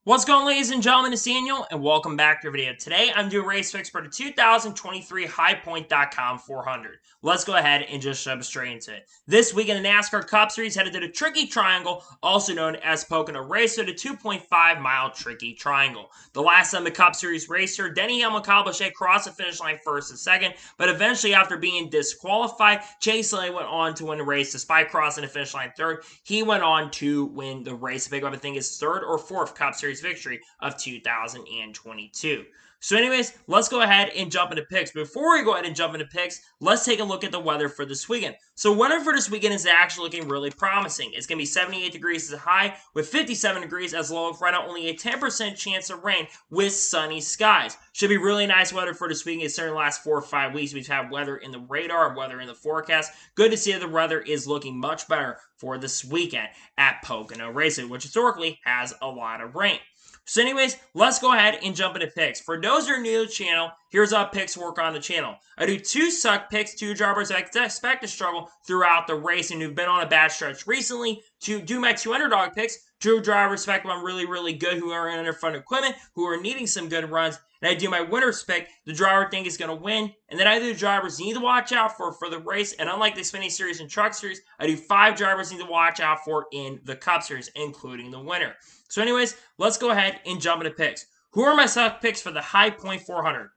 What's going on, ladies and gentlemen? It's Daniel, and welcome back to your video. Today, I'm doing race fix for the 2023 HighPoint.com 400. Let's go ahead and just jump straight into it. This week in the NASCAR Cup Series, headed to the Tricky Triangle, also known as Pocono Race, so the 2.5-mile Tricky Triangle. The last time the Cup Series racer, Denny Hamlin Busch crossed the finish line first and second, but eventually, after being disqualified, Chase Elliott went on to win the race despite crossing the finish line third. He went on to win the race. Pick up, I think, his third or fourth Cup Series victory of 2022. So anyways, let's go ahead and jump into picks. Before we go ahead and jump into picks, let's take a look at the weather for this weekend. So weather for this weekend is actually looking really promising. It's going to be 78 degrees as a high with 57 degrees as low, right now only a 10% chance of rain with sunny skies. Should be really nice weather for this weekend. It's certainly the last 4 or 5 weeks we've had weather in the radar, weather in the forecast. Good to see that the weather is looking much better for this weekend at Pocono Racing, which historically has a lot of rain. So anyways, let's go ahead and jump into picks. For those who are new to the channel, here's how picks work on the channel. I do 2 suck picks, 2 drivers I expect to struggle throughout the race and who've been on a bad stretch recently, to do my 2 underdog picks, 2 drivers expect I'm really good who are in front equipment, who are needing some good runs, and I do my winner's pick, the driver I think is going to win, and then I do drivers you need to watch out for the race, and unlike the Xfinity Series and Truck Series, I do 5 drivers you need to watch out for in the Cup Series, including the winner. So anyways, let's go ahead and jump into picks. Who are my suck picks for the High Point 400?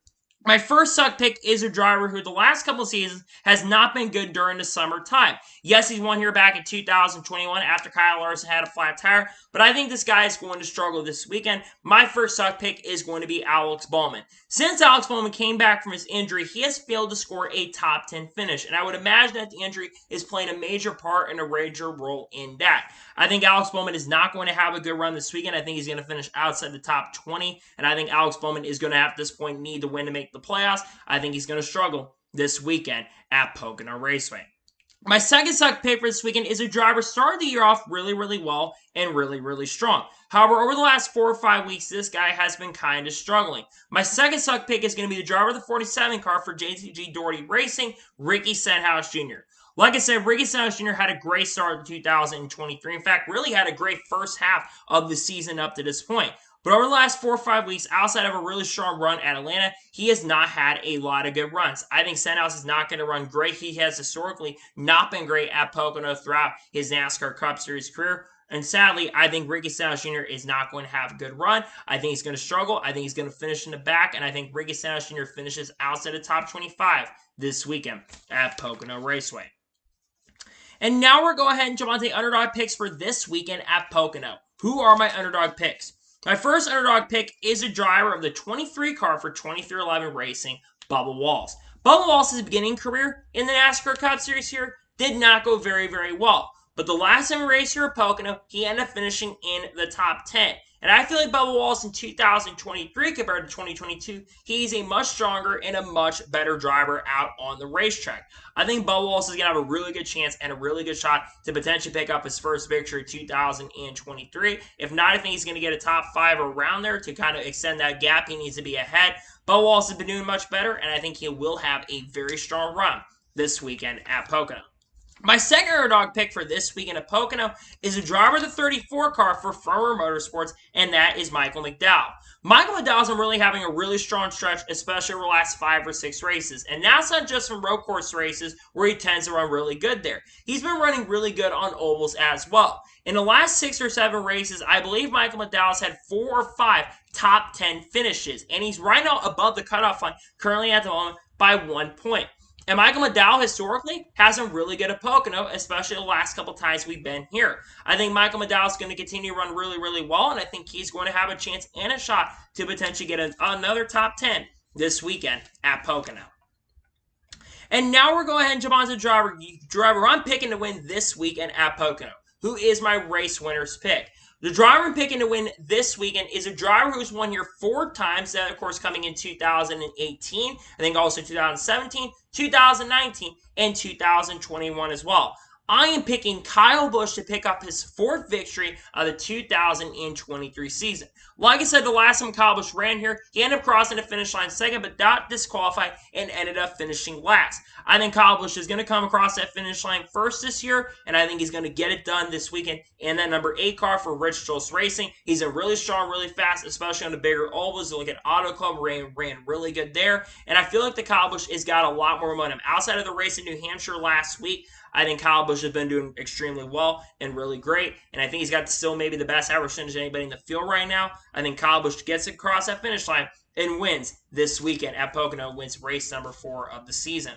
My first suck pick is a driver who the last couple of seasons has not been good during the summertime. Yes, he's won here back in 2021 after Kyle Larson had a flat tire, but I think this guy is going to struggle this weekend. My first suck pick is going to be Alex Bowman. Since Alex Bowman came back from his injury, he has failed to score a top 10 finish, and I would imagine that the injury is playing a major part and a major role in that. I think Alex Bowman is not going to have a good run this weekend. I think he's going to finish outside the top 20, and I think Alex Bowman is going to, at this point, need to win to make the playoffs. I think he's going to struggle this weekend at Pocono Raceway. My second suck pick for this weekend is a driver started the year off really well and really strong. However, over the last 4 or 5 weeks, this guy has been kind of struggling. My second suck pick is going to be the driver of the 47 car for JTG Doherty Racing, Ricky Stenhouse Jr. Like I said, Ricky Stenhouse Jr. had a great start in 2023. In fact, really had a great first half of the season up to this point. But over the last 4 or 5 weeks, outside of a really strong run at Atlanta, he has not had a lot of good runs. I think Stenhouse is not going to run great. He has historically not been great at Pocono throughout his NASCAR Cup Series career. And sadly, I think Ricky Stenhouse Jr. is not going to have a good run. I think he's going to struggle. I think he's going to finish in the back. And I think Ricky Stenhouse Jr. finishes outside the top 25 this weekend at Pocono Raceway. And now we're going ahead and jump on to the underdog picks for this weekend at Pocono. Who are my underdog picks? My first underdog pick is a driver of the 23 car for 2311 Racing, Bubba Wallace. Bubba Wallace's beginning career in the NASCAR Cup Series here did not go very well. But the last time he raced here at Pocono, he ended up finishing in the top 10. And I feel like Bubba Wallace in 2023 compared to 2022, he's a much stronger and a much better driver out on the racetrack. I think Bubba Wallace is going to have a really good chance and a really good shot to potentially pick up his first victory in 2023. If not, I think he's going to get a top 5 around there to kind of extend that gap. He needs to be ahead. Bubba Wallace has been doing much better, and I think he will have a very strong run this weekend at Pocono. My second underdog pick for this weekend at Pocono is a driver of the 34 car for Farmer Motorsports, and that is Michael McDowell. Michael McDowell's been really having a really strong stretch, especially over the last 5 or 6 races. And that's not just from road course races where he tends to run really good there. He's been running really good on ovals as well. In the last 6 or 7 races, I believe Michael McDowell's had 4 or 5 top 10 finishes. And he's right now above the cutoff line, currently at the moment, by 1 point. And Michael McDowell, historically, has been really good at Pocono, especially the last couple times we've been here. I think Michael McDowell is going to continue to run really well, and I think he's going to have a chance and a shot to potentially get another top 10 this weekend at Pocono. And now we're going ahead and jump on to the driver I'm picking to win this weekend at Pocono, who is my race winner's pick. The driver I'm picking to win this weekend is a driver who's won here 4 times, that of course coming in 2018, I think also 2017, 2019, and 2021 as well. I am picking Kyle Busch to pick up his 4th victory of the 2023 season. Like I said, the last time Kyle Busch ran here, he ended up crossing the finish line second, but got disqualified and ended up finishing last. I think Kyle Busch is going to come across that finish line first this year, and I think he's going to get it done this weekend in that number 8 car for Rich Jones Racing. He's a really strong, really fast, especially on the bigger ovals. Look at Auto Club, ran really good there, and I feel like the Kyle Busch has got a lot more momentum. Outside of the race in New Hampshire last week, I think Kyle Busch has been doing extremely well and really great, and I think he's got still maybe the best average percentage of anybody in the field right now. I think Kyle Busch gets across that finish line and wins this weekend at Pocono, wins race number 4 of the season.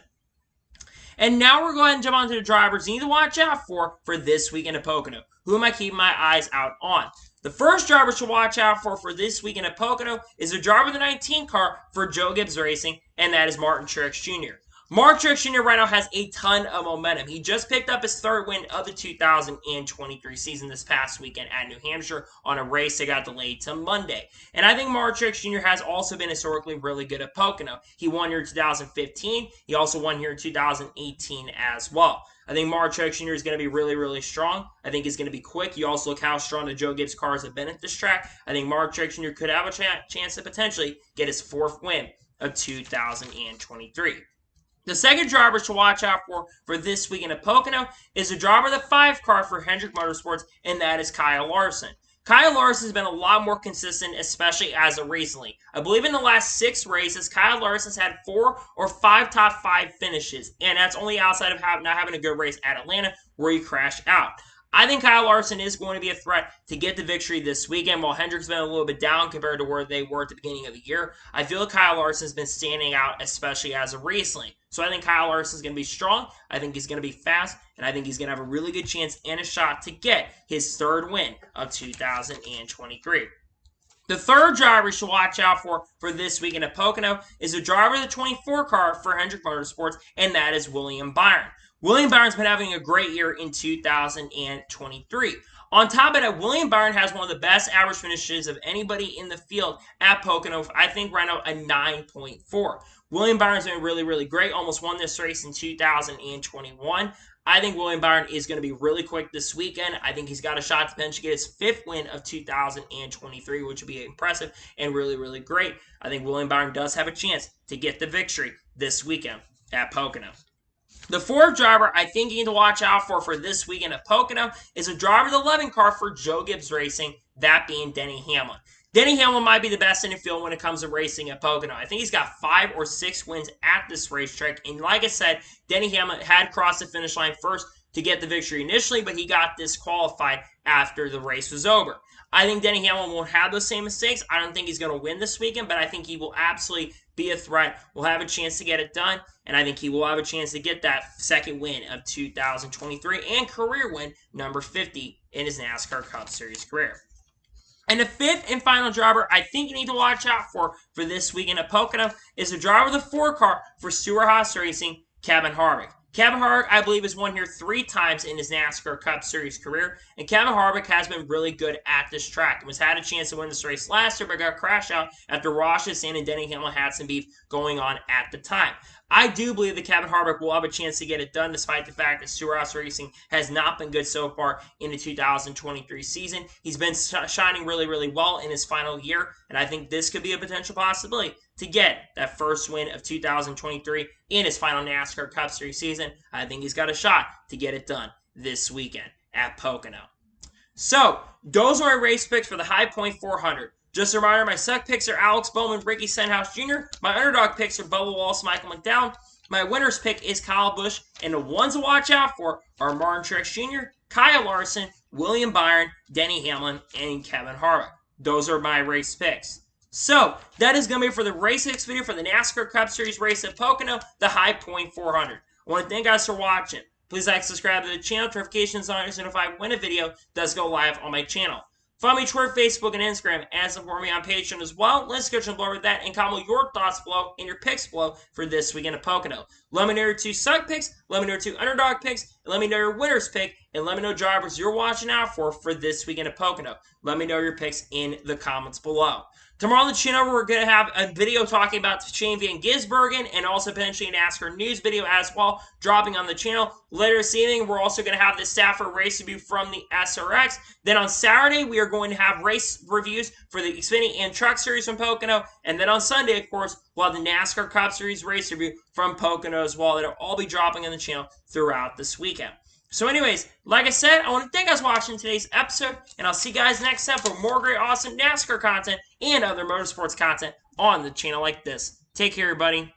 And now we're going to jump on to the drivers you need to watch out for this weekend at Pocono. Who am I keeping my eyes out on? The first driver to watch out for this weekend at Pocono is the driver of the 19 car for Joe Gibbs Racing, and that is Martin Truex Jr. Martin Truex Jr. right now has a ton of momentum. He just picked up his 3rd win of the 2023 season this past weekend at New Hampshire on a race that got delayed to Monday. And I think Martin Truex Jr. has also been historically really good at Pocono. He won here in 2015. He also won here in 2018 as well. I think Martin Truex Jr. is going to be really, really strong. I think he's going to be quick. You also look how strong the Joe Gibbs cars have been at this track. I think Martin Truex Jr. could have a chance to potentially get his 4th win of 2023. The second driver to watch out for this weekend at Pocono is the driver of the 5 car for Hendrick Motorsports, and that is Kyle Larson. Kyle Larson has been a lot more consistent, especially as of recently. I believe in the last 6 races, Kyle Larson's had 4 or 5 top 5 finishes, and that's only outside of not having a good race at Atlanta where he crashed out. I think Kyle Larson is going to be a threat to get the victory this weekend. While Hendrick's been a little bit down compared to where they were at the beginning of the year, I feel like Kyle Larson's been standing out, especially as of recently. So I think Kyle Larson's going to be strong. I think he's going to be fast, and I think he's going to have a really good chance and a shot to get his 3rd win of 2023. The third driver you should watch out for this weekend at Pocono is the driver of the 24 car for Hendrick Motorsports, and that is William Byron. William Byron's been having a great year in 2023. On top of that, William Byron has one of the best average finishes of anybody in the field at Pocono. I think right now a 9.4. William Byron's been really, really great. Almost won this race in 2021. I think William Byron is going to be really quick this weekend. I think he's got a shot to potentially get his 5th win of 2023, which would be impressive and really, really great. I think William Byron does have a chance to get the victory this weekend at Pocono. The 4th driver I think you need to watch out for this weekend at Pocono is a driver of the 11 car for Joe Gibbs Racing, that being Denny Hamlin. Denny Hamlin might be the best in the field when it comes to racing at Pocono. I think he's got 5 or 6 wins at this racetrack. And like I said, Denny Hamlin had crossed the finish line first to get the victory initially, but he got disqualified after the race was over. I think Denny Hamlin won't have those same mistakes. I don't think he's going to win this weekend, but I think he will absolutely be a threat. Will have a chance to get it done, and I think he will have a chance to get that 2nd win of 2023 and career win number 50 in his NASCAR Cup Series career. And the 5th and final driver I think you need to watch out for this weekend at Pocono is the driver of the 4 car for Stewart-Haas Racing, Kevin Harvick. Kevin Harvick, I believe, has won here 3 times in his NASCAR Cup Series career, and Kevin Harvick has been really good at this track. He had a chance to win this race last year, but got crashed out after Ross Chastain and Denny Hamlin had some beef going on at the time. I do believe that Kevin Harvick will have a chance to get it done, despite the fact that Stewart-Haas Racing has not been good so far in the 2023 season. He's been shining really, really well in his final year, and I think this could be a potential possibility to get that 1st win of 2023 in his final NASCAR Cup Series season. I think he's got a shot to get it done this weekend at Pocono. So, those are my race picks for the High Point 400. Just a reminder, my suck picks are Alex Bowman, Ricky Stenhouse Jr. My underdog picks are Bubba Wallace, Michael McDowell. My winner's pick is Kyle Busch. And the ones to watch out for are Martin Truex Jr., Kyle Larson, William Byron, Denny Hamlin, and Kevin Harvick. Those are my race picks. So, that is going to be it for the race picks video for the NASCAR Cup Series race at Pocono, the High Point 400. I want to thank you guys for watching. Please like, subscribe to the channel, notifications on, so if I win a video, does go live on my channel. Follow me Twitter, Facebook, and Instagram, and support me on Patreon as well. Let's go below with that and comment your thoughts below and your picks below for this weekend at Pocono. Let me know your 2 suck picks, let me know your 2 underdog picks, and let me know your winner's pick, and let me know drivers you're watching out for this weekend at Pocono. Let me know your picks in the comments below. Tomorrow on the channel, we're going to have a video talking about Shane Van Gisbergen and also potentially an NASCAR news video as well, dropping on the channel. Later this evening, we're also going to have the Stafford race review from the SRX. Then on Saturday, we are going to have race reviews for the Xfinity and Truck Series from Pocono. And then on Sunday, of course, we'll have the NASCAR Cup Series race review from Pocono as well. That'll all be dropping on the channel throughout this weekend. So anyways, like I said, I want to thank you guys for watching today's episode, and I'll see you guys next time for more great, awesome NASCAR content and other motorsports content on the channel like this. Take care, everybody.